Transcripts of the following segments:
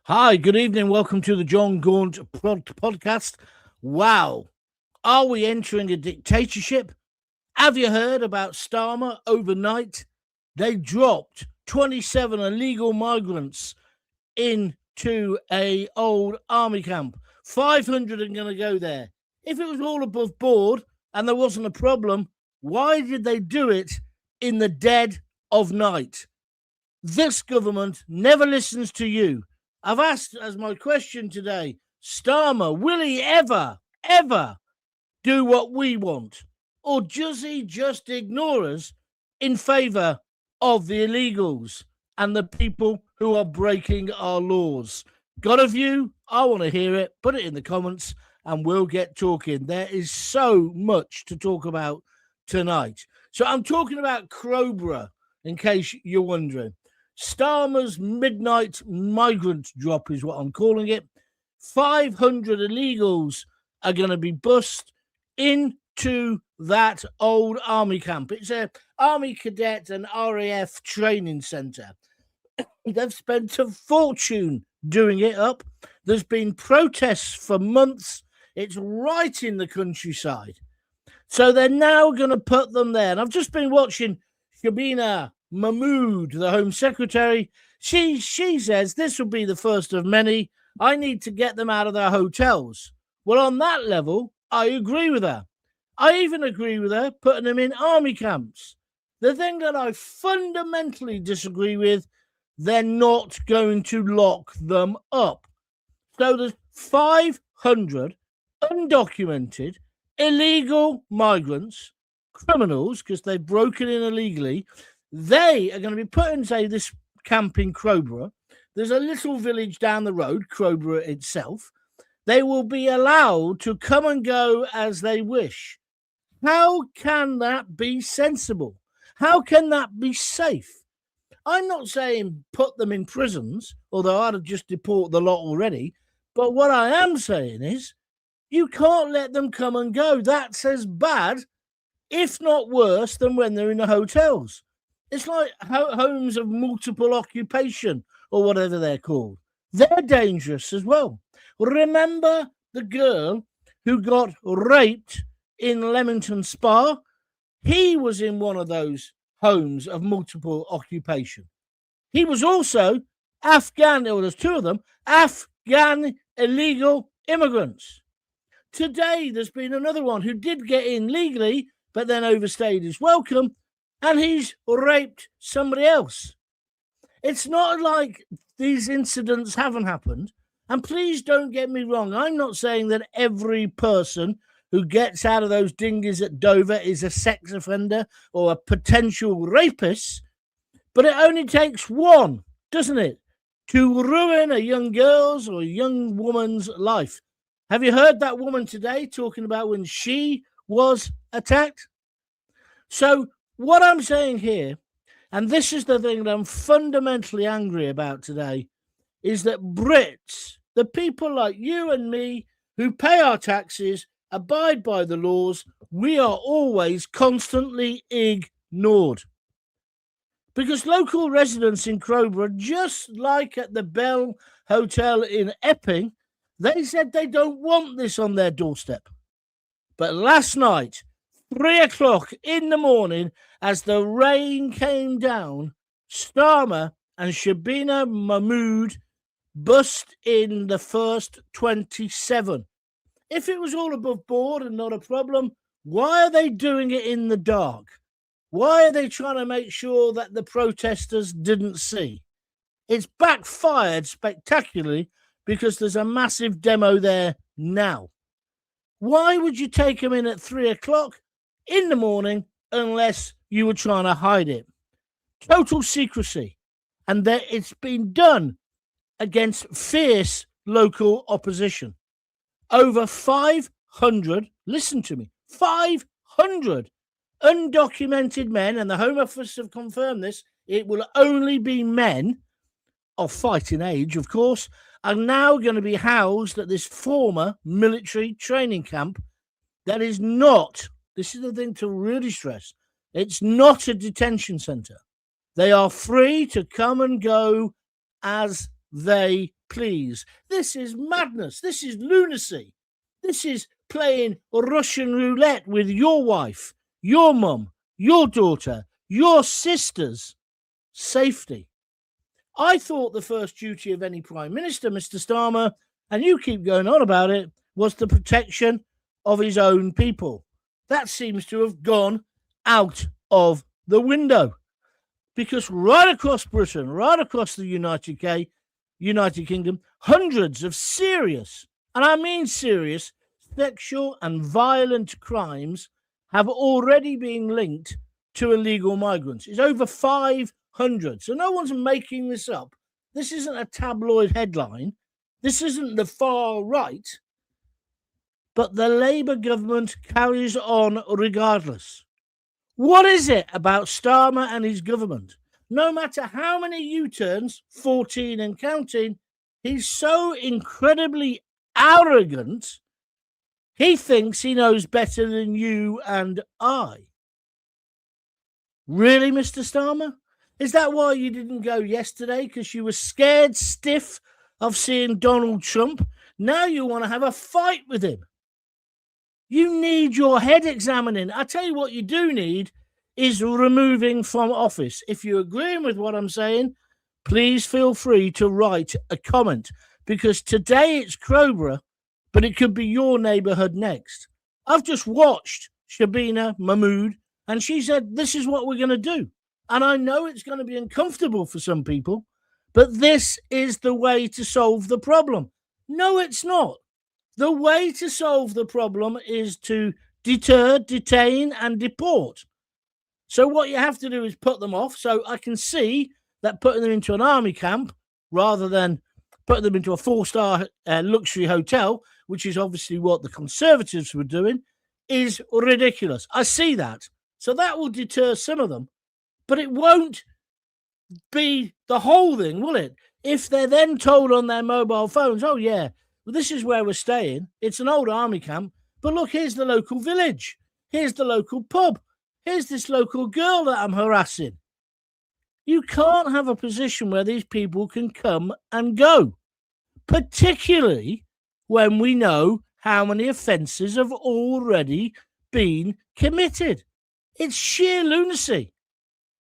Hi, good evening. Welcome to the John Gaunt podcast. Wow. Are we entering a dictatorship? Have you heard about Starmer overnight? They dropped 27 illegal migrants into a old army camp. 500 are going to go there. If it was all above board and there wasn't a problem, why did they do it in the dead of night? This government never listens to you. I've asked as my question today, Starmer, will he ever do what we want? Or does he just ignore us in favour of the illegals and the people who are breaking our laws? Got a view? I want to hear it. Put it in the comments and we'll get talking. There is so much to talk about tonight. So I'm talking about Crowborough, in case you're wondering. Starmer's midnight migrant drop is what I'm calling it. 500 illegals are going to be bussed into that old army camp. It's a army cadet and RAF training centre. They've spent a fortune doing it up. There's been protests for months. It's right in the countryside. So they're now going to put them there. And I've just been watching Shabina Mahmood, the Home Secretary. She says this will be the first of many. I need to get them out of their hotels. Well, on that level, I agree with her. I even agree with her putting them in army camps. The thing that I fundamentally disagree with, they're not going to lock them up. So there's 500 undocumented, illegal migrants, criminals, because they've broken in illegally. They are going to be put in, say, this camp in Crowborough. There's a little village down the road, Crowborough itself. They will be allowed to come and go as they wish. How can that be sensible? How can that be safe? I'm not saying put them in prisons, although I'd have just deported the lot already. But what I am saying is you can't let them come and go. That's as bad, if not worse, than when they're in the hotels. It's like homes of multiple occupation or whatever they're called. They're dangerous as well. Remember the girl who got raped in Leamington Spa? He was in one of those homes of multiple occupation. He was also Afghan, there was two of them, Afghan illegal immigrants. Today, there's been another one who did get in legally, but then overstayed his welcome, and he's raped somebody else. It's not like these incidents haven't happened. And please don't get me wrong. I'm not saying that every person who gets out of those dinghies at Dover is a sex offender or a potential rapist. But it only takes one, doesn't it, to ruin a young girl's or a young woman's life. Have you heard that woman today talking about when she was attacked? So what I'm saying here, and this is the thing that I'm fundamentally angry about today, is that Brits, the people like you and me who pay our taxes, abide by the laws, we are always constantly ignored. Because local residents in Crowborough, just like at the Bell Hotel in Epping, they said they don't want this on their doorstep. But last night, 3 o'clock in the morning, as the rain came down, Starmer and Shabina Mahmood bussed in the first 27. If it was all above board and not a problem, why are they doing it in the dark? Why are they trying to make sure that the protesters didn't see? It's backfired spectacularly because there's a massive demo there now. Why would you take them in at 3 o'clock in the morning unless you were trying to hide it? Total secrecy. And that it's been done against fierce local opposition. Over 500, listen to me, 500 undocumented men, and the Home Office have confirmed this, it will only be men of fighting age, of course, are now going to be housed at this former military training camp that is not, this is the thing to really stress, it's not a detention centre. They are free to come and go as they please. This is madness. This is lunacy. This is playing Russian roulette with your wife, your mum, your daughter, your sister's safety. I thought the first duty of any Prime Minister, Mr. Starmer, and you keep going on about it, was the protection of his own people. That seems to have gone out of the window. Because right across Britain, right across the United Kingdom, hundreds of serious, and I mean serious, sexual and violent crimes have already been linked to illegal migrants. It's over 500. So no one's making this up. This isn't a tabloid headline. This isn't the far right. But the Labour government carries on regardless. What is it about Starmer and his government? No matter how many U-turns, 14 and counting, he's so incredibly arrogant, he thinks he knows better than you and I. Really, Mr. Starmer? Is that why you didn't go yesterday? Because you were scared stiff of seeing Donald Trump? Now you want to have a fight with him. You need your head examining. I tell you what you do need is removing from office. If you're agreeing with what I'm saying, please feel free to write a comment, because today it's Crowborough, but it could be your neighbourhood next. I've just watched Shabina Mahmood, and she said, this is what we're going to do. And I know it's going to be uncomfortable for some people, but this is the way to solve the problem. No, it's not. The way to solve the problem is to deter, detain, and deport. So what you have to do is put them off. So I can see that putting them into an army camp rather than putting them into a 4-star luxury hotel, which is obviously what the Conservatives were doing, is ridiculous. I see that. So that will deter some of them. But it won't be the whole thing, will it? If they're then told on their mobile phones, oh, yeah, well, this is where we're staying. It's an old army camp. But look, here's the local village. Here's the local pub. Here's this local girl that I'm harassing. You can't have a position where these people can come and go, particularly when we know how many offences have already been committed. It's sheer lunacy.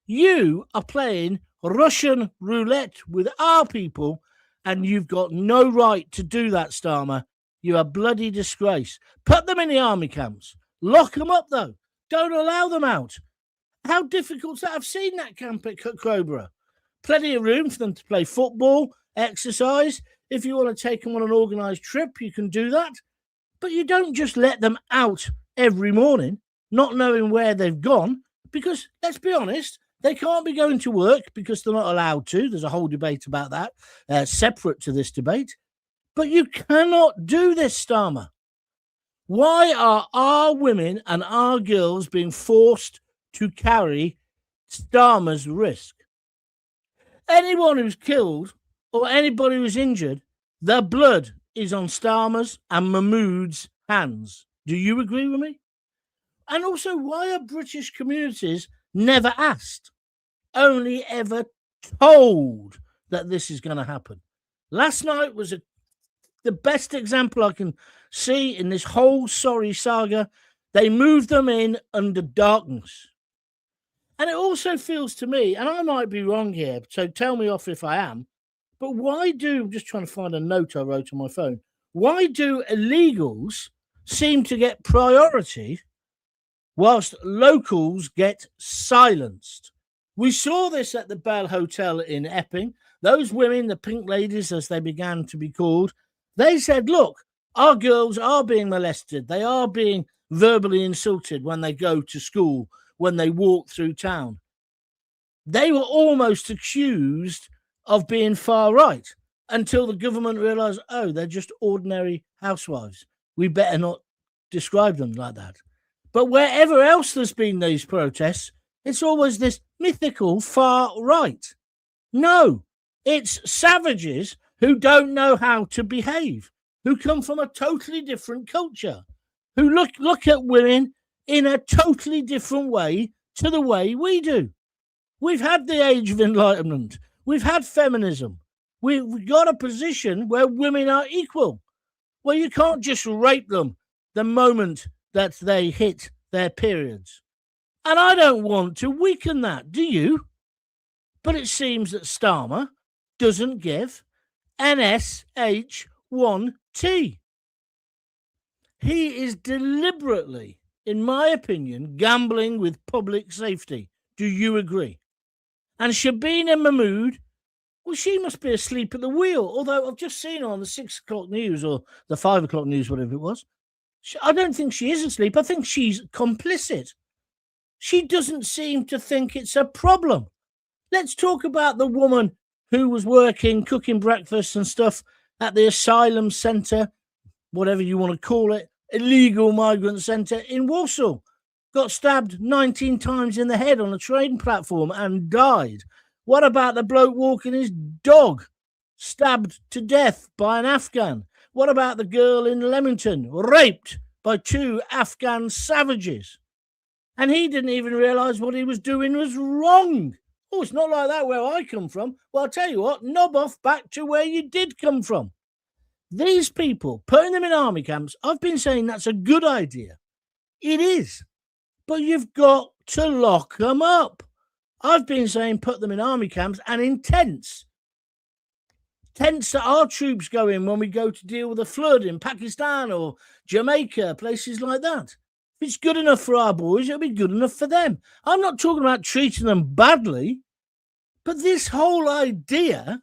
You are playing Russian roulette with our people, and you've got no right to do that, Starmer. You're a bloody disgrace. Put them in the army camps. Lock them up, though. Don't allow them out. How difficult is that? I've seen that camp at Crowborough. Plenty of room for them to play football, exercise. If you want to take them on an organised trip, you can do that. But you don't just let them out every morning, not knowing where they've gone, because, let's be honest, they can't be going to work because they're not allowed to. There's a whole debate about that, separate to this debate. But you cannot do this, Starmer. Why are our women and our girls being forced to carry Starmer's risk? Anyone who's killed or anybody who's injured, the blood is on Starmer's and Mahmood's hands. Do you agree with me? And also, why are British communities never asked, only ever told that this is going to happen? Last night was the best example I can see in this whole sorry saga. They moved them in under darkness. And it also feels to me, and I might be wrong here, so tell me off if I am, but I'm just trying to find a note I wrote on my phone. Why do illegals seem to get priority whilst locals get silenced? We saw this at the Bell Hotel in Epping. Those women, the pink ladies as they began to be called, they said, look, our girls are being molested. They are being verbally insulted when they go to school, when they walk through town. They were almost accused of being far right until the government realised, oh, they're just ordinary housewives. We better not describe them like that. But wherever else there's been these protests, it's always this mythical far right. No, it's savages who don't know how to behave, who come from a totally different culture, who look at women in a totally different way to the way we do. We've had the age of enlightenment. We've had feminism. We've got a position where women are equal. Well, you can't just rape them the moment that they hit their periods. And I don't want to weaken that, do you? But it seems that Starmer doesn't give an SH1T. He is deliberately, in my opinion, gambling with public safety. Do you agree? And Shabina Mahmood, well, she must be asleep at the wheel, although I've just seen her on the 6 o'clock news or the 5 o'clock news, whatever it was. I don't think she is asleep. I think she's complicit. She doesn't seem to think it's a problem. Let's talk about the woman who was working, cooking breakfast and stuff at the asylum centre, whatever you want to call it, illegal migrant centre in Warsaw. Got stabbed 19 times in the head on a train platform and died. What about the bloke walking his dog, stabbed to death by an Afghan? What about the girl in Leamington, raped by 2 Afghan savages? And he didn't even realise what he was doing was wrong. Oh, it's not like that where I come from. Well, I'll tell you what, knob off back to where you did come from. These people, putting them in army camps, I've been saying that's a good idea. It is. But you've got to lock them up. I've been saying put them in army camps and in tents. Tents that our troops go in when we go to deal with a flood in Pakistan or Jamaica, places like that. If it's good enough for our boys, it'll be good enough for them. I'm not talking about treating them badly, but this whole idea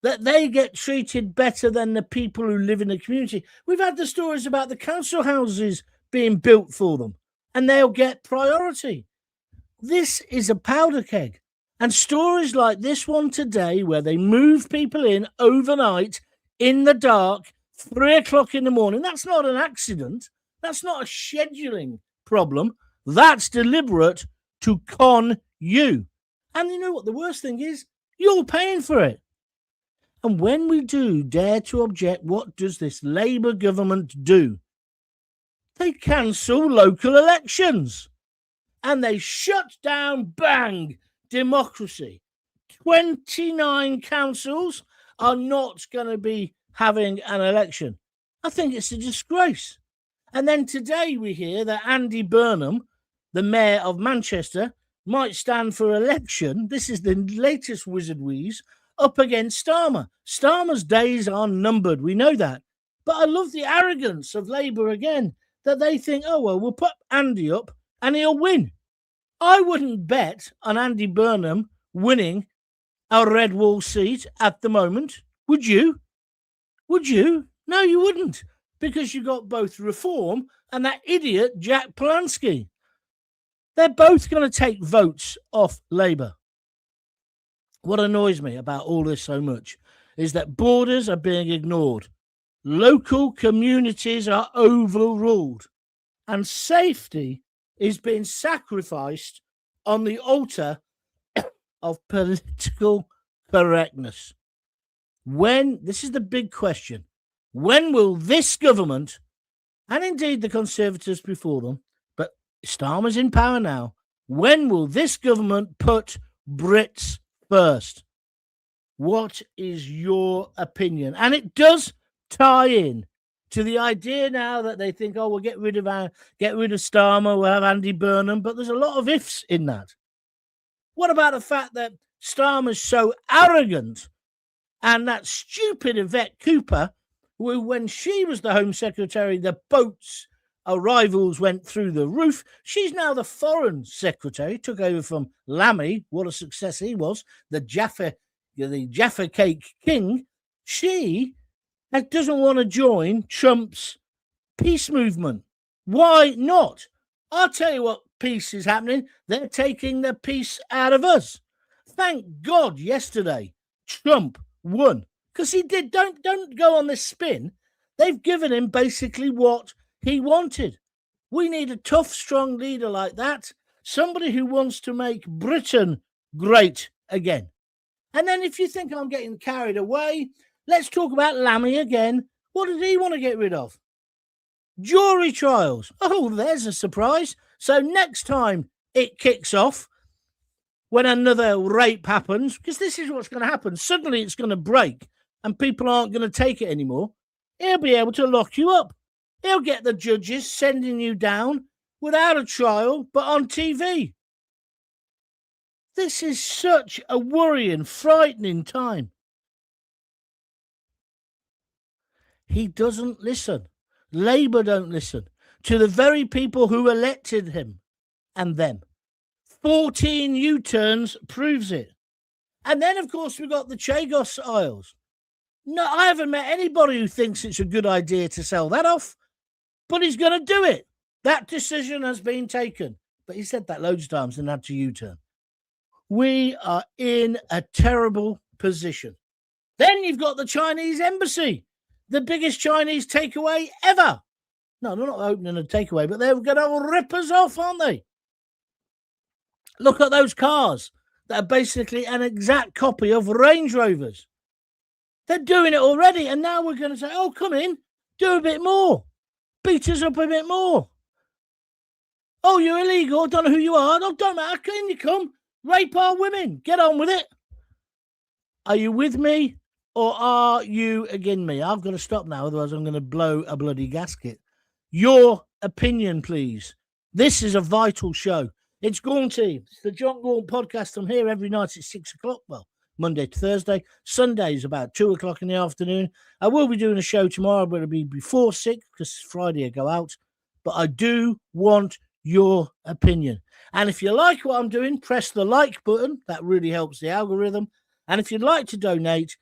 that they get treated better than the people who live in the community. We've had the stories about the council houses being built for them, and they'll get priority. This is a powder keg. And stories like this one today, where they move people in overnight in the dark, 3 o'clock in the morning, that's not an accident. That's not a scheduling problem. That's deliberate to con you. And you know what the worst thing is? You're paying for it. And when we do dare to object, what does this Labour government do? They cancel local elections. And they shut down, bang, democracy. 29 councils are not going to be having an election. I think it's a disgrace. And then today we hear that Andy Burnham, the mayor of Manchester, might stand for election. This is the latest wizard wheeze, up against Starmer. Starmer's days are numbered. We know that. But I love the arrogance of Labour again, that they think, oh, well, we'll put Andy up and he'll win. I wouldn't bet on Andy Burnham winning a Red Wall seat at the moment. Would you? Would you? No, you wouldn't. Because you got both Reform and that idiot Jack Polanski. They're both going to take votes off Labour. What annoys me about all this so much is that borders are being ignored. Local communities are overruled. And safety is being sacrificed on the altar of political correctness. This is the big question, when will this government, and indeed the Conservatives before them, but Starmer's in power now, when will this government put Brits first? What is your opinion? And it does tie in to the idea now that they think, oh, we'll get rid of Starmer, we'll have Andy Burnham, but there's a lot of ifs in that. What about the fact that Starmer's so arrogant, and that stupid Yvette Cooper, who, when she was the Home Secretary, the boats' arrivals went through the roof. She's now the Foreign Secretary, took over from Lammy. What a success he was, the Jaffa Cake King. She doesn't want to join Trump's peace movement. Why not? I'll tell you what peace is happening. They're taking the peace out of us. Thank God yesterday Trump won. Because he did. Don't go on this spin. They've given him basically what he wanted. We need a tough, strong leader like that. Somebody who wants to make Britain great again. And then if you think I'm getting carried away, let's talk about Lammy again. What did he want to get rid of? Jury trials. Oh, there's a surprise. So next time it kicks off, when another rape happens, because this is what's going to happen. Suddenly it's going to break and people aren't going to take it anymore. He'll be able to lock you up. He'll get the judges sending you down without a trial, but on TV. This is such a worrying, frightening time. He doesn't listen. Labour don't listen to the very people who elected him and them. 14 U-turns proves it. And then, of course, we've got the Chagos Isles. No, I haven't met anybody who thinks it's a good idea to sell that off, but he's going to do it. That decision has been taken. But he said that loads of times and had to U-turn. We are in a terrible position. Then you've got the Chinese embassy, the biggest Chinese takeaway ever. No, they're not opening a takeaway, but they're going to rip us off, aren't they? Look at those cars that are basically an exact copy of Range Rovers. They're doing it already, and now we're going to say, oh, come in, do a bit more. Beat us up a bit more. Oh, you're illegal, don't know who you are. No, don't matter, in you come. Rape our women. Get on with it. Are you with me or are you against me? I've got to stop now, otherwise I'm going to blow a bloody gasket. Your opinion, please. This is a vital show. It's Gaunt. It's the John Gaunt podcast. I'm here every night at 6 o'clock. Well, Monday to Thursday. Sundays about 2 o'clock in the afternoon. I will be doing a show tomorrow, but it'll be before 6 because Friday I go out. But I do want your opinion. And if you like what I'm doing, press the like button. That really helps the algorithm. And if you'd like to donate,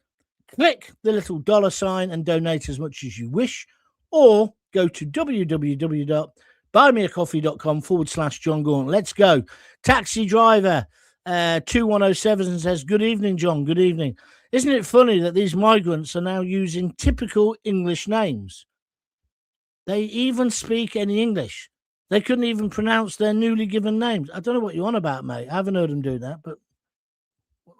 click the little $ and donate as much as you wish. Or go to www.buymeacoffee.com/John Gaunt. Let's go. Taxi driver 2107 says, good evening, John. Good evening. Isn't it funny that these migrants are now using typical English names? They even speak any English. They couldn't even pronounce their newly given names. I don't know what you're on about, mate. I haven't heard them do that, but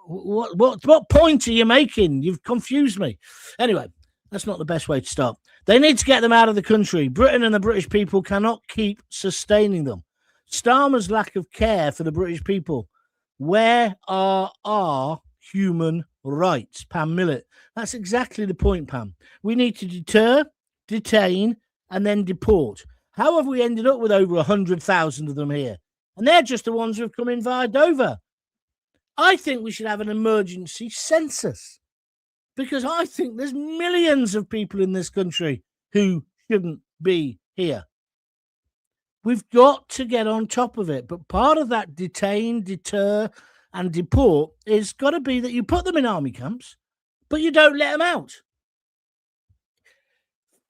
what point are you making? You've confused me. Anyway, that's not the best way to start. They need to get them out of the country. Britain and the British people cannot keep sustaining them. Starmer's lack of care for the British people. Where are our human rights? Pam Millett. That's exactly the point, Pam. We need to deter, detain, and then deport. How have we ended up with over 100,000 of them here? And they're just the ones who have come in via Dover. I think we should have an emergency census because I think there's millions of people in this country who shouldn't be here. We've got to get on top of it. But part of that detain, deter, and deport is got to be that you put them in army camps, but you don't let them out.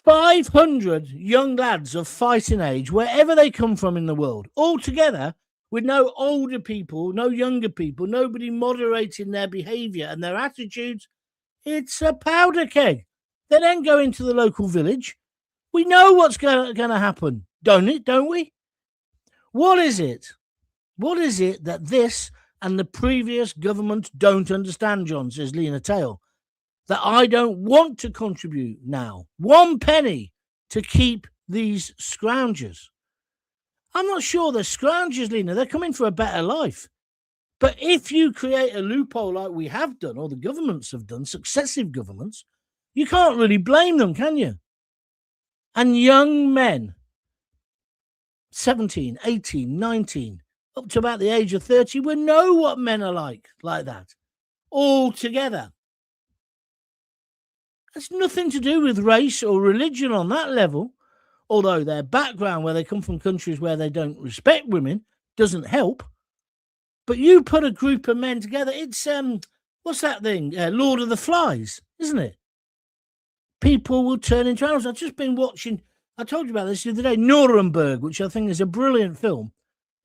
500 young lads of fighting age, wherever they come from in the world, all together with no older people, no younger people, nobody moderating their behaviour and their attitudes. It's a powder keg. They then go into the local village. We know what's going to happen, don't we? What is it? What is it that this and the previous government don't understand, John, says Lena Tail, that I don't want to contribute now 1 penny to keep these scroungers? I'm not sure they're scroungers, Lena. They're coming for a better life. But if you create a loophole like we have done, or the governments have done, successive governments, you can't really blame them, can you? And young men, 17, 18, 19, up to about the age of 30, will know what men are like that, all together. It's nothing to do with race or religion on that level, although their background, where they come from countries where they don't respect women, doesn't help. But you put a group of men together, it's, what's that thing? Lord of the Flies, isn't it? People will turn into animals. I've just been watching, I told you about this the other day, Nuremberg, which I think is a brilliant film.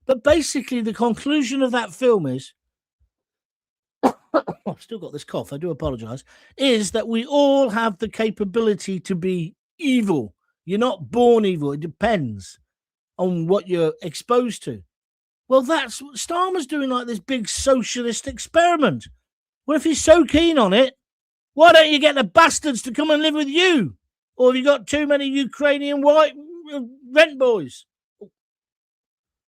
But basically the conclusion of that film is, I've still got this cough, I do apologise, is that we all have the capability to be evil. You're not born evil. It depends on what you're exposed to. Well, that's what Starmer's doing, like this big socialist experiment. Well, if he's so keen on it, why don't you get the bastards to come and live with you? Or have you got too many Ukrainian white rent boys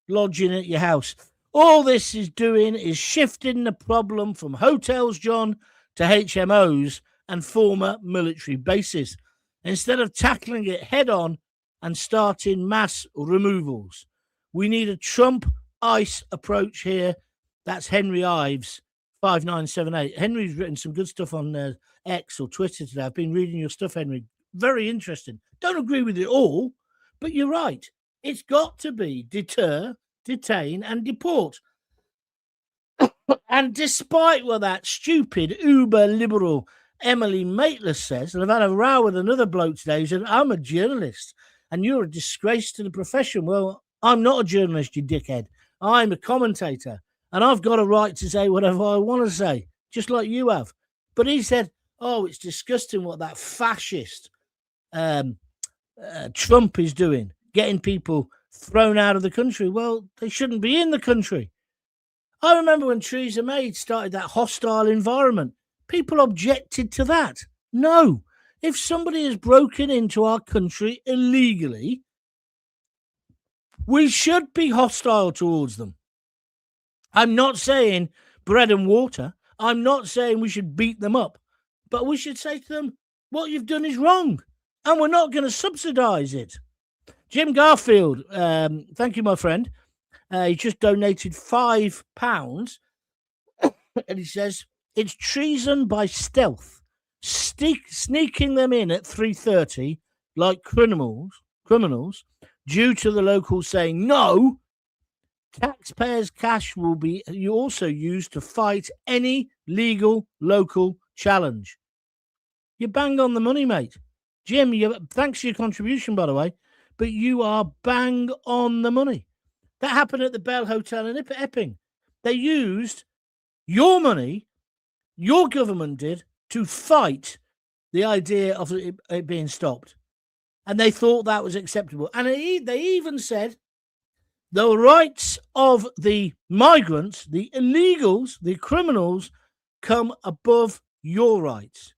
lodging at your house? All this is doing is shifting the problem from hotels, John, to HMOs and former military bases, instead of tackling it head on and starting mass removals. We need a Trump ICE approach here. That's Henry Ives, 5978. Henry's written some good stuff on X or Twitter today. I've been reading your stuff, Henry. Very interesting. Don't agree with it all, but you're right. It's got to be deter, detain, and deport. And despite what that stupid uber liberal Emily Maitlis says, and I've had a row with another bloke today who said, I'm a journalist and you're a disgrace to the profession. Well, I'm not a journalist, you dickhead. I'm a commentator and I've got a right to say whatever I want to say, just like you have. But he said, oh, it's disgusting what that fascist Trump is doing, getting people thrown out of the country. Well, they shouldn't be in the country. I remember when Theresa May started that hostile environment. People objected to that. No. If somebody has broken into our country illegally, we should be hostile towards them. I'm not saying bread and water. I'm not saying we should beat them up. But we should say to them, what you've done is wrong. And we're not going to subsidise it. Jim Garfield, thank you, my friend. He just donated £5. And he says, it's treason by stealth, sneaking them in at 3:30 like criminals, due to the locals saying no. Taxpayers' cash will be also used to fight any legal local challenge. You bang on the money, mate. Jim, thanks for your contribution, by the way, but you are bang on the money. That happened at the Bell Hotel in Epping. They used your money, your government did, to fight the idea of it being stopped. And they thought that was acceptable. And they even said the rights of the migrants, the illegals, the criminals, come above your rights.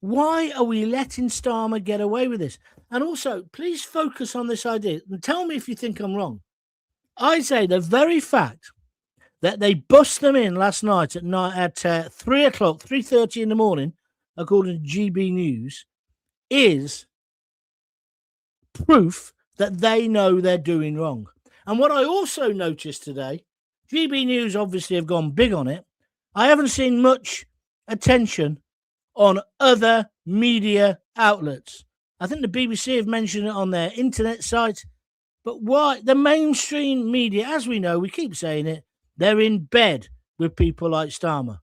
Why are we letting Starmer get away with this? And also, please focus on this idea and tell me if you think I'm wrong. I say the very fact that they bust them in last night at 3 o'clock, 3:30 in the morning, according to GB News, is proof that they know they're doing wrong. And what I also noticed today, GB News obviously have gone big on it. I haven't seen much attention on other media outlets. I think the BBC have mentioned it on their internet site. But why? The mainstream media, as we know, we keep saying it, they're in bed with people like Starmer.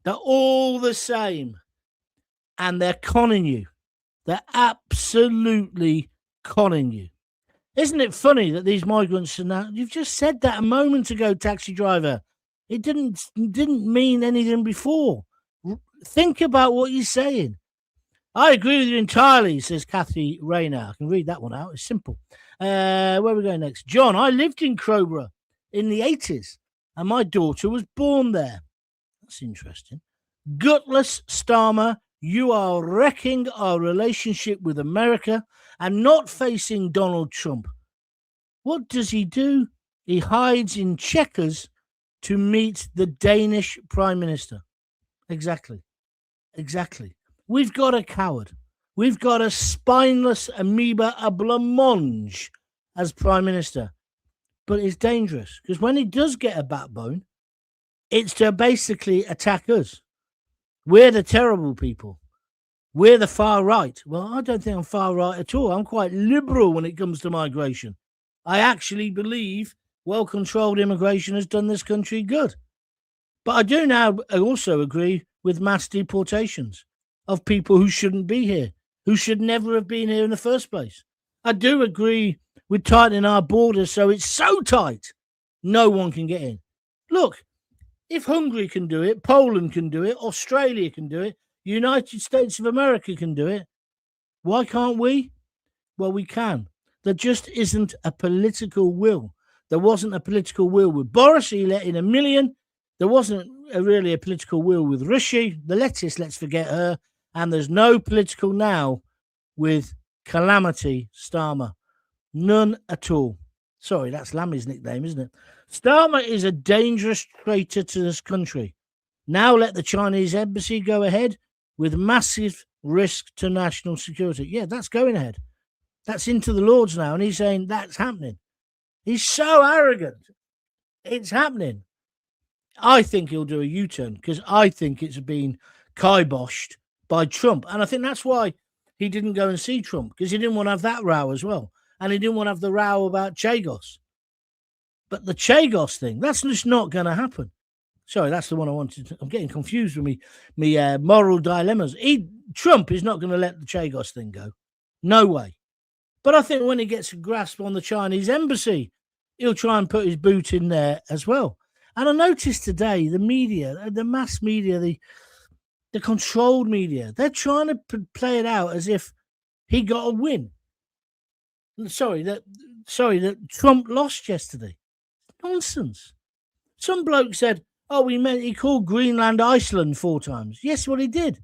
They're all the same. And they're conning you. They're absolutely conning you. Isn't it funny that these migrants are now... You've just said that a moment ago, taxi driver. It didn't mean anything before. Think about what you're saying. I agree with you entirely, says Kathy Rayner. I can read that one out. It's simple. Where are we going next? John, I lived in Crowborough in the 80s, and my daughter was born there. That's interesting. Gutless Starmer, you are wrecking our relationship with America and not facing Donald Trump. What does he do? He hides in Chequers to meet the Danish Prime Minister. Exactly. We've got a coward. We've got a spineless amoeba, a blancmange as Prime Minister. But it's dangerous because when he does get a backbone, it's to basically attack us. We're the terrible people. We're the far right. Well, I don't think I'm far right at all. I'm quite liberal when it comes to migration. I actually believe well-controlled immigration has done this country good. But I do now also agree with mass deportations of people who shouldn't be here, who should never have been here in the first place. I do agree with tightening our borders so it's so tight, no one can get in. Look, if Hungary can do it, Poland can do it, Australia can do it, United States of America can do it, why can't we? Well, we can. There just isn't a political will. There wasn't a political will with Boris. He let in 1 million. There wasn't really a political will with Rishi, the lettuce, let's forget her. And there's no political now with Calamity Starmer. None at all. Sorry, that's Lammy's nickname, isn't it? Starmer is a dangerous traitor to this country. Now let the Chinese embassy go ahead with massive risk to national security. Yeah, that's going ahead. That's into the Lords now. And he's saying that's happening. He's so arrogant. It's happening. I think he'll do a U-turn because I think it's been kiboshed by Trump. And I think that's why he didn't go and see Trump, because he didn't want to have that row as well. And he didn't want to have the row about Chagos. But the Chagos thing, that's just not going to happen. Sorry, that's the one I wanted to. I'm getting confused with me moral dilemmas. Trump is not going to let the Chagos thing go. No way. But I think when he gets a grasp on the Chinese embassy, he'll try and put his boot in there as well. And I noticed today the media, the mass media, the controlled media, they're trying to play it out as if he got a win. Sorry, that Trump lost yesterday. Nonsense. Some bloke said, he called Greenland Iceland 4 times. Yes, well, he did.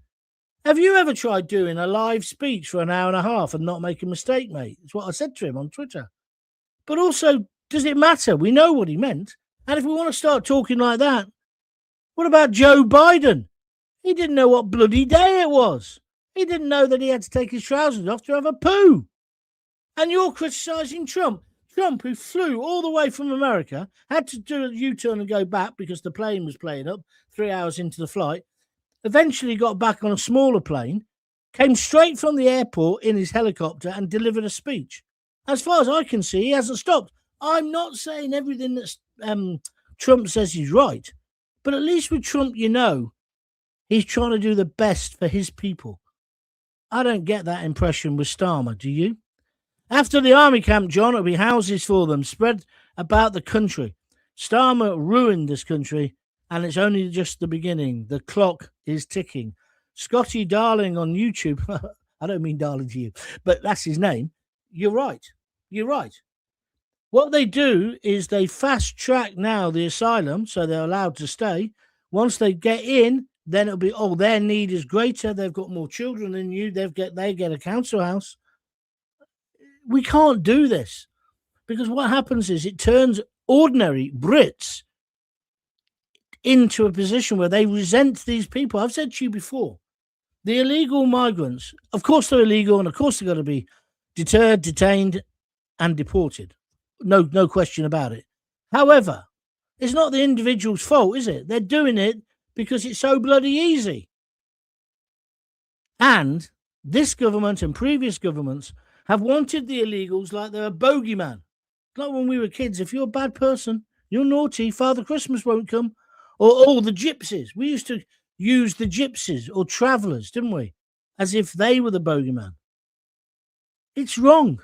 Have you ever tried doing a live speech for an hour and a half and not make a mistake, mate? It's what I said to him on Twitter. But also, does it matter? We know what he meant. And if we want to start talking like that, what about Joe Biden? He didn't know what bloody day it was. He didn't know that he had to take his trousers off to have a poo. And you're criticising Trump. Trump, who flew all the way from America, had to do a U-turn and go back because the plane was playing up 3 hours into the flight, eventually got back on a smaller plane, came straight from the airport in his helicopter and delivered a speech. As far as I can see, he hasn't stopped. I'm not saying everything that Trump says is right, but at least with Trump, he's trying to do the best for his people. I don't get that impression with Starmer, do you? After the army camp, John, it'll be houses for them spread about the country. Starmer ruined this country, and it's only just the beginning. The clock is ticking. Scotty Darling on YouTube, I don't mean darling to you, but that's his name. You're right. What they do is they fast track now the asylum, so they're allowed to stay. Once they get in, then it'll be, their need is greater. They've got more children than you. They get a council house. We can't do this because what happens is it turns ordinary Brits into a position where they resent these people. I've said to you before, the illegal migrants, of course they're illegal and of course they've got to be deterred, detained and deported. No question about it. However, it's not the individual's fault, is it? They're doing it because it's so bloody easy. And this government and previous governments have wanted the illegals like they're a bogeyman. Like when we were kids, if you're a bad person, you're naughty, Father Christmas won't come. Or the gypsies. We used to use the gypsies or travellers, didn't we? As if they were the bogeyman. It's wrong.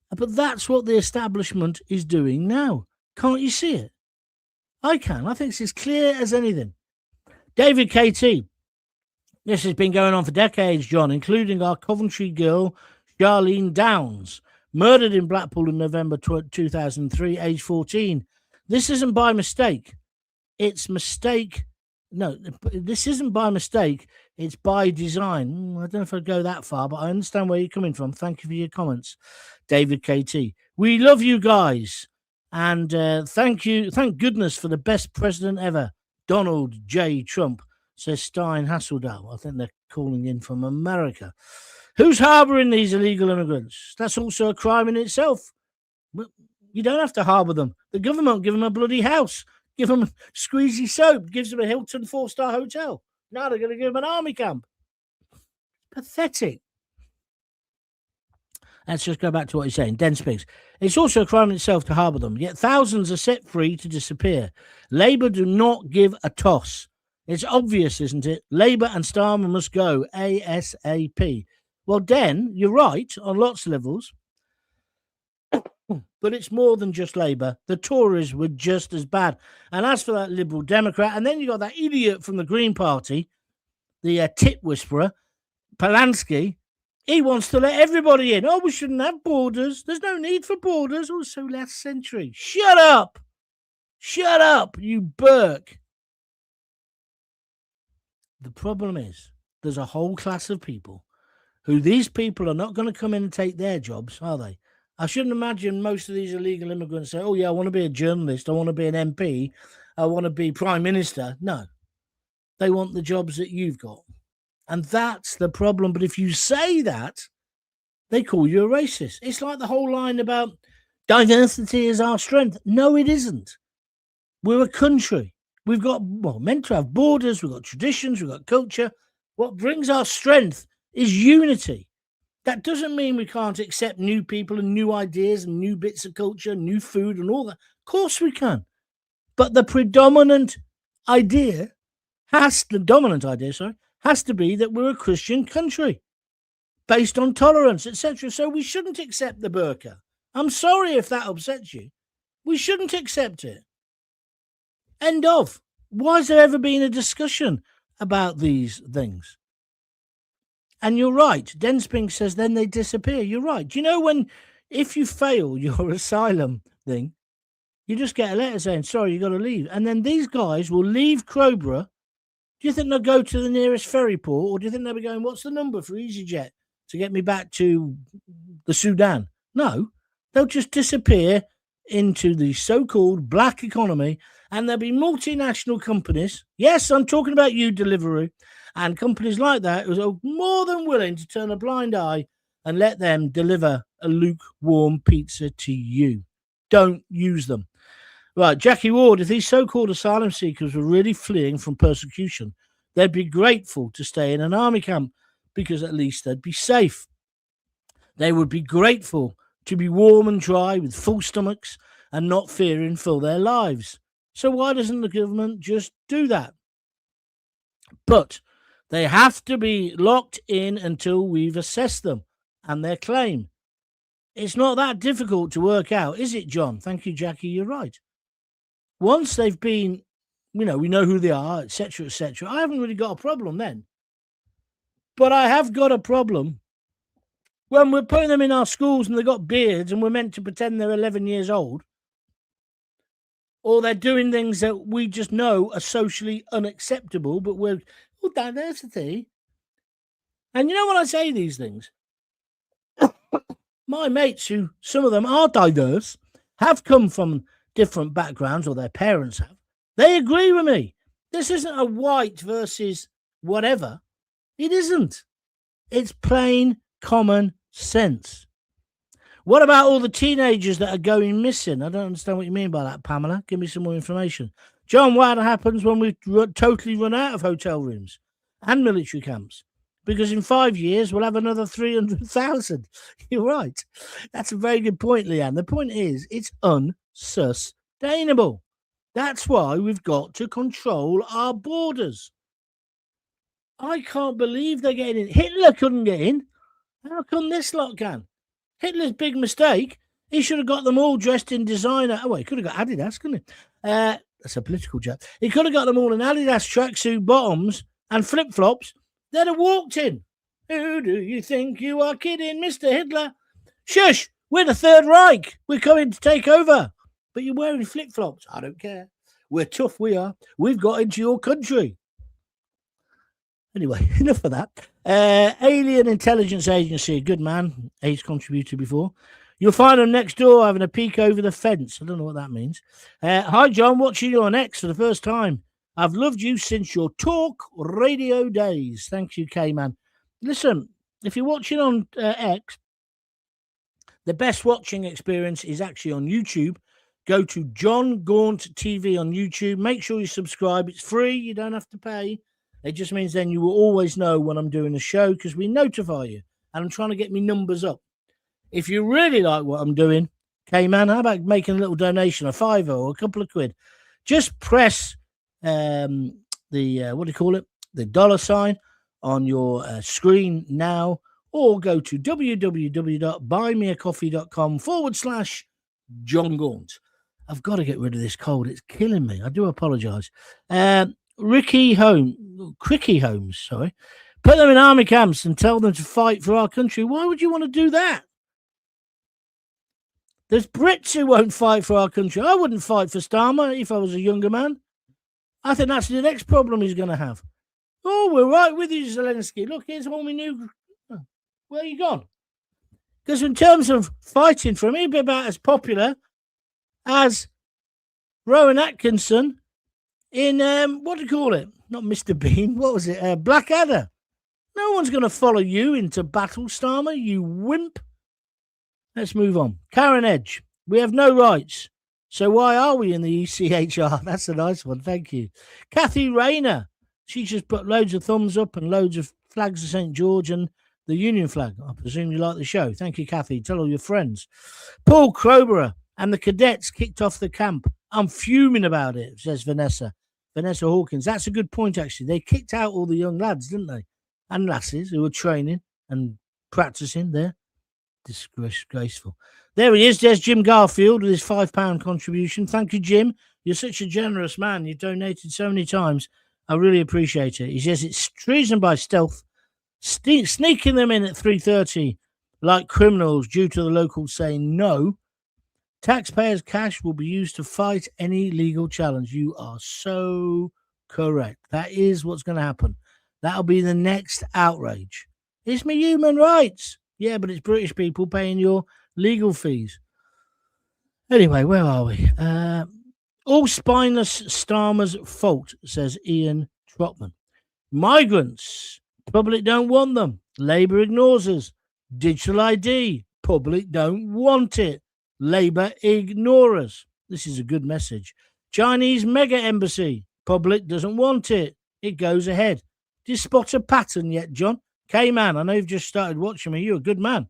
But that's what the establishment is doing now. Can't you see it? I can. I think it's as clear as anything. David KT. This has been going on for decades, John, including our Coventry girl, Charlene Downs, murdered in Blackpool in November 2003, age 14. This isn't by mistake. It's mistake. No, this isn't by mistake. It's by design. I don't know if I'd go that far, but I understand where you're coming from. Thank you for your comments, David KT. We love you guys. And thank you. Thank goodness for the best president ever, Donald J. Trump, says Stein Hasseldahl. I think they're calling in from America. Who's harbouring these illegal immigrants? That's also a crime in itself. But you don't have to harbour them. The government give them a bloody house, give them squeezy soap, gives them a Hilton 4-star hotel. Now they're going to give them an army camp. Pathetic. Let's just go back to what he's saying. Den speaks. It's also a crime in itself to harbour them, yet thousands are set free to disappear. Labour do not give a toss. It's obvious, isn't it? Labour and Starmer must go ASAP. Well, Den, you're right on lots of levels, but it's more than just Labour. The Tories were just as bad. And as for that Liberal Democrat, and then you got that idiot from the Green Party, the tit whisperer, Polanski, he wants to let everybody in. We shouldn't have borders. There's no need for borders. Also last century. Shut up. Shut up, you Burke. The problem is there's a whole class of people who these people are not going to come in and take their jobs, are they? I shouldn't imagine most of these illegal immigrants say, oh, yeah, I want to be a journalist. I want to be an MP. I want to be Prime Minister. No, they want the jobs that you've got. And that's the problem. But if you say that, they call you a racist. It's like the whole line about diversity is our strength. No, it isn't. We're a country. We've got, meant to have borders. We've got traditions. We've got culture. What brings our strength is unity. That doesn't mean we can't accept new people and new ideas and new bits of culture, new food and all that. Of course we can. But the predominant idea has to be that we're a Christian country based on tolerance, etc. So we shouldn't accept the burqa. I'm sorry if that upsets you. We shouldn't accept it. End of. Why has there ever been a discussion about these things? And you're right. Densping says then they disappear. You're right. Do you know if you fail your asylum thing, you just get a letter saying, sorry, you got to leave. And then these guys will leave Crowborough. Do you think they'll go to the nearest ferry port, or do you think they'll be going, what's the number for EasyJet to get me back to the Sudan? No, they'll just disappear into the so-called black economy, and there'll be multinational companies. Yes, I'm talking about you, Deliveroo, and companies like that who are more than willing to turn a blind eye and let them deliver a lukewarm pizza to you. Don't use them. Right, Jackie Ward, if these so-called asylum seekers were really fleeing from persecution, they'd be grateful to stay in an army camp because at least they'd be safe. They would be grateful to be warm and dry with full stomachs and not fearing for their lives. So why doesn't the government just do that? But they have to be locked in until we've assessed them and their claim. It's not that difficult to work out, is it, John? Thank you, Jackie. You're right. Once they've been, we know who they are, etc., etc., I haven't really got a problem then. But I have got a problem when we're putting them in our schools and they've got beards and we're meant to pretend they're 11 years old, or they're doing things that we just know are socially unacceptable, but we're diversity. And you know when I say these things, my mates, who some of them are diverse, have come from different backgrounds, or their parents have, they agree with me. This isn't a white versus whatever. It isn't. It's plain common sense. What about all the teenagers that are going missing? I don't understand what you mean by that, Pamela. Give me some more information. John, what happens when we totally run out of hotel rooms and military camps? Because in 5 years, we'll have another 300,000. You're right. That's a very good point, Leanne. The point is, it's unsustainable. That's why we've got to control our borders. I can't believe they're getting in. Hitler couldn't get in. How come this lot can? Hitler's big mistake. He should have got them all dressed in designer. Oh, he could have got Adidas, couldn't he? That's a political joke. He could have got them all in Adidas tracksuit bottoms and flip-flops. They'd have walked in. Who do you think you are kidding, Mr. Hitler? Shush! We're the Third Reich. We're coming to take over. But you're wearing flip-flops. I don't care. We're tough, we are. We've got into your country. Anyway, enough of that. Alien Intelligence Agency, good man. He's contributed before. You'll find them next door having a peek over the fence. I don't know what that means. Hi, John. Watching you on X for the first time. I've loved you since your talk radio days. Thank you, K-Man. Listen, if you're watching on X, the best watching experience is actually on YouTube. Go to John Gaunt TV on YouTube. Make sure you subscribe. It's free. You don't have to pay. It just means then you will always know when I'm doing a show because we notify you. And I'm trying to get me numbers up. If you really like what I'm doing, K-Man, how about making a little donation, a $5 or a couple of quid? Just press the dollar sign on your screen now, or go to www.buymeacoffee.com/John Gaunt. I've got to get rid of this cold. It's killing me. I do apologize. Cricky Holmes, sorry. Put them in army camps and tell them to fight for our country. Why would you want to do that? There's Brits who won't fight for our country. I wouldn't fight for Starmer if I was a younger man. I think that's the next problem he's going to have. Oh, we're right with you, Zelensky. Look, here's all we knew. Where are you gone? Because in terms of fighting for him, he'd be about as popular as Rowan Atkinson in, what do you call it? Not Mr. Bean. What was it? Blackadder. No one's going to follow you into battle, Starmer, you wimp. Let's move on. Karen Edge. We have no rights. So why are we in the ECHR? That's a nice one. Thank you. Kathy Rayner. She just put loads of thumbs up and loads of flags of St. George and the Union flag. I presume you like the show. Thank you, Kathy. Tell all your friends. Paul Crowborough and the cadets kicked off the camp. I'm fuming about it, says Vanessa. Vanessa Hawkins. That's a good point, actually. They kicked out all the young lads, didn't they? And lasses who were training and practicing there. Disgraceful. There he is. There's Jim Garfield with his £5 contribution. Thank you, Jim. You're such a generous man. You've donated so many times. I really appreciate it. He says it's treason by stealth, sneaking them in at 3:30 like criminals due to the locals saying no. Taxpayers' cash will be used to fight any legal challenge. You are so correct. That is what's going to happen. That'll be the next outrage. It's me human rights. Yeah, but it's British people paying your legal fees. Anyway, where are we? All spineless Starmer's fault, says Ian Trotman. Migrants. Public don't want them. Labour ignores us. Digital ID. Public don't want it. Labour ignore us. This is a good message. Chinese mega embassy. Public doesn't want it. It goes ahead. Do you spot a pattern yet, John? K-Man, I know you've just started watching me. You're a good man.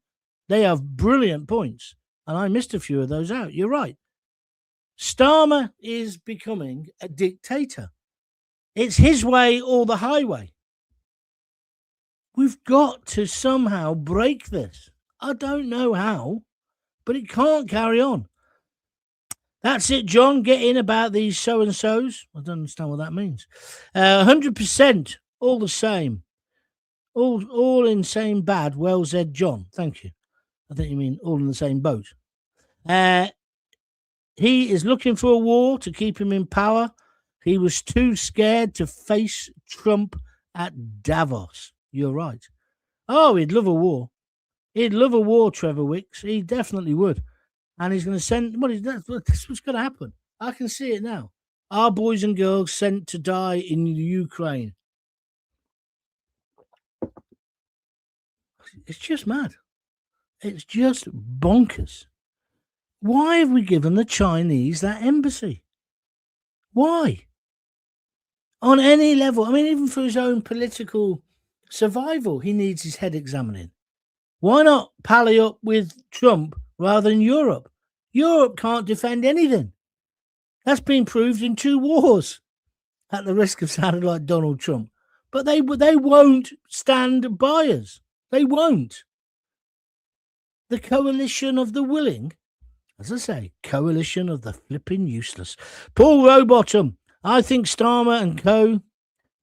They have brilliant points. And I missed a few of those out. You're right. Starmer is becoming a dictator. It's his way or the highway. We've got to somehow break this. I don't know how, but it can't carry on. That's it, John. Get in about these so-and-sos. I don't understand what that means. 100%, all the same. All in same bad, well said, John. Thank you. I think you mean all in the same boat. He is looking for a war to keep him in power. He was too scared to face Trump at Davos. You're right. Oh, he'd love a war. He'd love a war, Trevor Wicks. He definitely would. And he's going to send... That's what's going to happen. I can see it now. Our boys and girls sent to die in Ukraine. It's just mad. It's just bonkers. Why have we given the Chinese that embassy? Why? On any level. I mean, even for his own political survival, he needs his head examining. Why not pally up with Trump rather than Europe? Europe can't defend anything. That's been proved in 2 wars, at the risk of sounding like Donald Trump. But they won't stand by us. They won't. The coalition of the willing, as I say, coalition of the flipping useless. Paul Rowbottom, I think Starmer and co.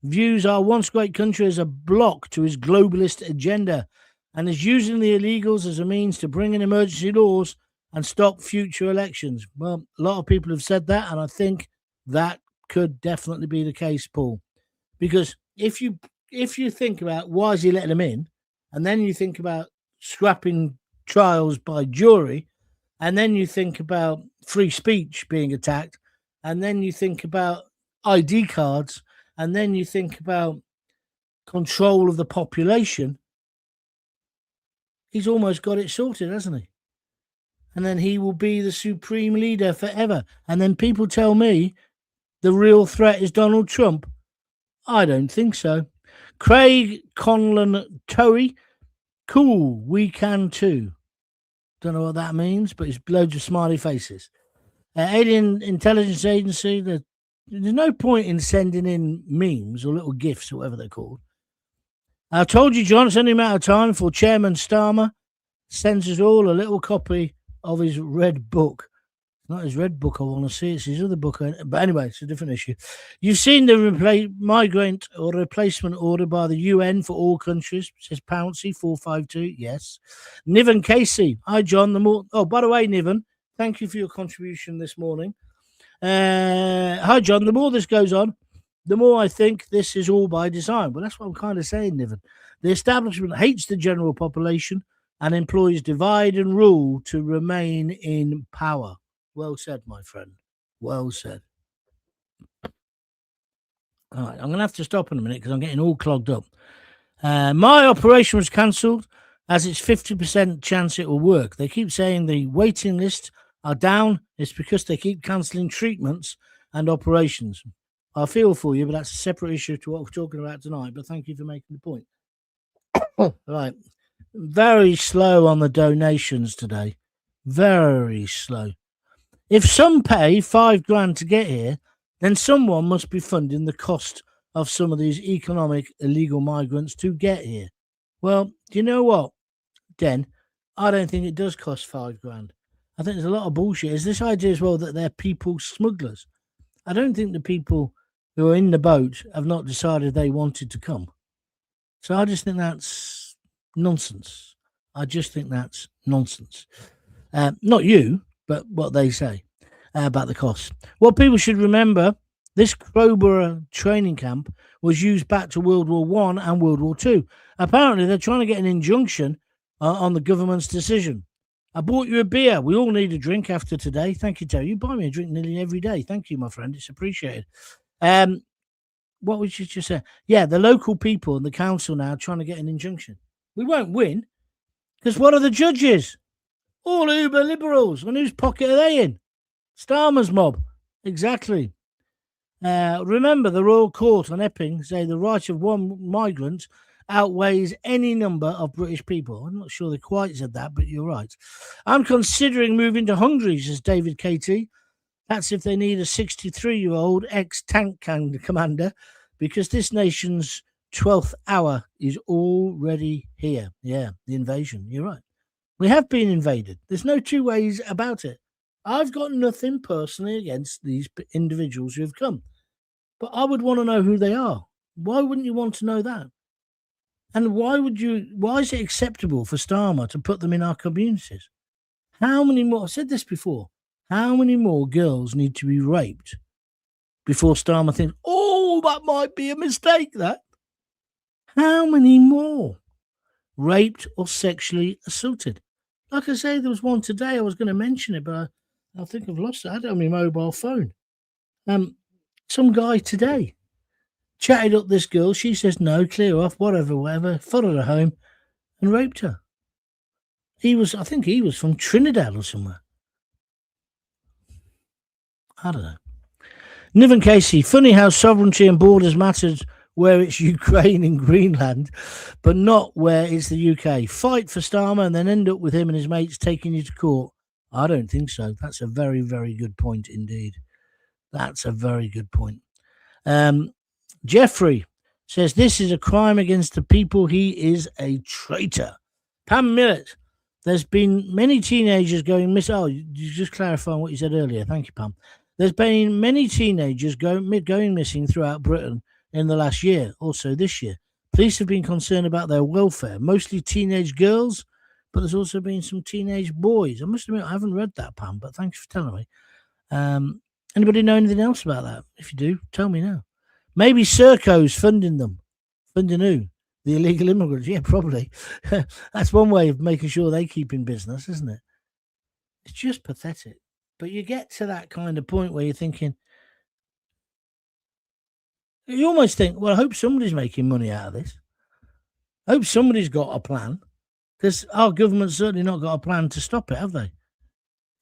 views our once great country as a block to his globalist agenda and is using the illegals as a means to bring in emergency laws and stop future elections. Well, a lot of people have said that, and I think that could definitely be the case, Paul. Because if you think about why is he letting them in, and then you think about scrapping trials by jury, and then you think about free speech being attacked, and then you think about ID cards, and then you think about control of the population, he's almost got it sorted, hasn't he? And then he will be the supreme leader forever. And then people tell me the real threat is Donald Trump. I don't think so. Craig Conlon Toey, cool, we can too. Don't know what that means, but it's loads of smiley faces. Alien Intelligence Agency, there's no point in sending in memes or little GIFs or whatever they're called. I told you, John, it's only a matter of time before Chairman Starmer sends us all a little copy of his red book. Not his red book I want to see, it's his other book. But anyway, it's a different issue. You've seen the migrant or replacement order by the UN for all countries, says Pouncey 452. Yes. Niven Casey. Hi, John. By the way, Niven, thank you for your contribution this morning. Hi, John. The more this goes on, the more I think this is all by design. Well, that's what I'm kind of saying, Niven. The establishment hates the general population and employs divide and rule to remain in power. Well said, my friend. Well said. All right, I'm going to have to stop in a minute because I'm getting all clogged up. My operation was cancelled as it's 50% chance it will work. They keep saying the waiting lists are down. It's because they keep cancelling treatments and operations. I feel for you, but that's a separate issue to what we're talking about tonight. But thank you for making the point. Right. Very slow on the donations today. Very slow. If some pay $5,000 to get here, then someone must be funding the cost of some of these economic illegal migrants to get here. Well, do you know what, Den? I don't think it does cost $5,000. I think there's a lot of bullshit. Is this idea as well that they're people smugglers? I don't think the people who are in the boat have not decided they wanted to come. So I just think that's nonsense. I just think that's nonsense. Not you, but what they say about the cost. What people should remember, this Crowborough training camp was used back to World War I and World War II. Apparently, they're trying to get an injunction on the government's decision. I bought you a beer. We all need a drink after today. Thank you, Terry. You buy me a drink nearly every day. Thank you, my friend. It's appreciated. What would you just say? Yeah, the local people and the council now are trying to get an injunction. We won't win because what are the judges? All uber liberals. And whose pocket are they in? Starmer's mob. Exactly. Remember, the Royal Court on Epping say the right of one migrant outweighs any number of British people. I'm not sure they quite said that, but you're right. I'm considering moving to Hungary, says David KT. That's if they need a 63-year-old ex-tank commander, because this nation's 12th hour is already here. Yeah, the invasion. You're right. We have been invaded. There's no two ways about it. I've got nothing personally against these individuals who have come, but I would want to know who they are. Why wouldn't you want to know that? And why is it acceptable for Starmer to put them in our communities? How many more? I've said this before. How many more girls need to be raped before Starmer thinks, oh, that might be a mistake, that? How many more raped or sexually assaulted? Like I say, there was one today. I was going to mention it, but I think I've lost it. I had it on my mobile phone. Some guy today chatted up this girl. She says, no, clear off, whatever, followed her home and raped her. I think he was from Trinidad or somewhere. I don't know. Niven Casey, funny how sovereignty and borders matters where it's Ukraine and Greenland, but not where it's the UK. Fight for Starmer and then end up with him and his mates taking you to court. I don't think so. That's a very, very good point indeed. That's a very good point. Jeffrey says, this is a crime against the people. He is a traitor. Pam Millett, there's been many teenagers going missing. Oh, you just clarifying what you said earlier. Thank you, Pam. There's been many teenagers going missing throughout Britain in the last year, also this year. Police have been concerned about their welfare, mostly teenage girls, but there's also been some teenage boys. I must admit, I haven't read that, Pam, but thanks for telling me. Anybody know anything else about that? If you do, tell me now. Maybe Serco's funding them. Funding who? The illegal immigrants? Yeah, probably. That's one way of making sure they keep in business, isn't it? It's just pathetic. But you get to that kind of point where you're thinking, you almost think, well, I hope somebody's making money out of this. I hope somebody's got a plan, because our government's certainly not got a plan to stop it, have they?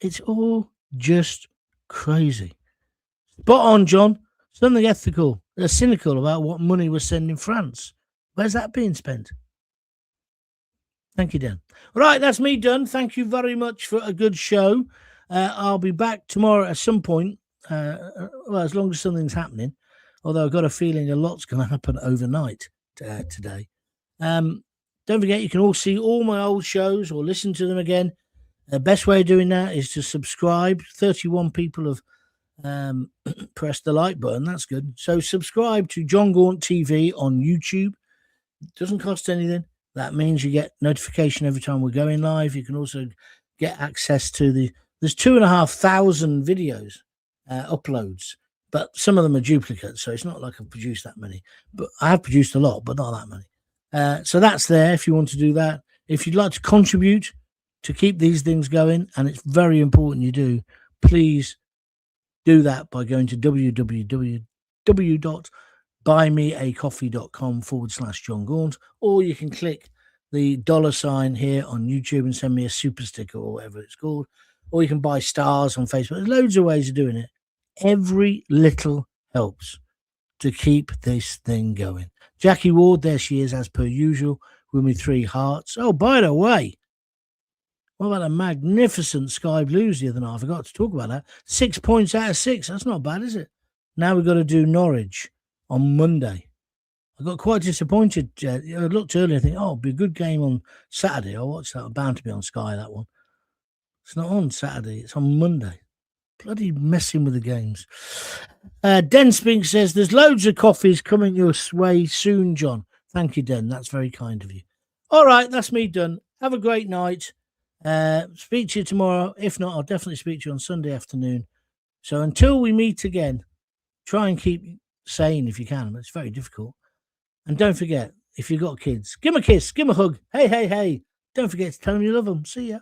It's all just crazy. Spot on, John. Something ethical, cynical about what money we're sending France. Where's that being spent? Thank you, Dan. Right, that's me done. Thank you very much for a good show. I'll be back tomorrow at some point, well, as long as something's happening, although I've got a feeling a lot's going to happen overnight today. Don't forget, you can all see all my old shows or listen to them again. The best way of doing that is to subscribe. 31 people have pressed the like button. That's good. So subscribe to John Gaunt TV on YouTube. It doesn't cost anything. That means you get notification every time we're going live. You can also get access to there's 2,500 videos uploads, but some of them are duplicates, so it's not like I've produced that many. But I have produced a lot, but not that many. So that's there if you want to do that. If you'd like to contribute to keep these things going, and it's very important you do, please do that by going to www.buymeacoffee.com/John Gaunt, or you can click the $sign here on YouTube and send me a super sticker or whatever it's called, or you can buy stars on Facebook. There's loads of ways of doing it. Every little helps to keep this thing going. Jackie Ward, there she is, as per usual, with me 3 hearts. Oh, by the way, what about the magnificent Sky Blues the other night? I forgot to talk about that. 6 points out of 6. That's not bad, is it? Now we've got to do Norwich on Monday. I got quite disappointed. I looked earlier and think, it'll be a good game on Saturday. I'll watch that. Bound to be on Sky, that one. It's not on Saturday. It's on Monday. Bloody messing with the games. Den Spink says, there's loads of coffees coming your way soon, John. Thank you, Den. That's very kind of you. All right, that's me done. Have a great night. Speak to you tomorrow. If not, I'll definitely speak to you on Sunday afternoon. So until we meet again, try and keep sane if you can. It's very difficult. And don't forget, if you've got kids, give them a kiss, give them a hug. Hey, hey, hey. Don't forget to tell them you love them. See ya.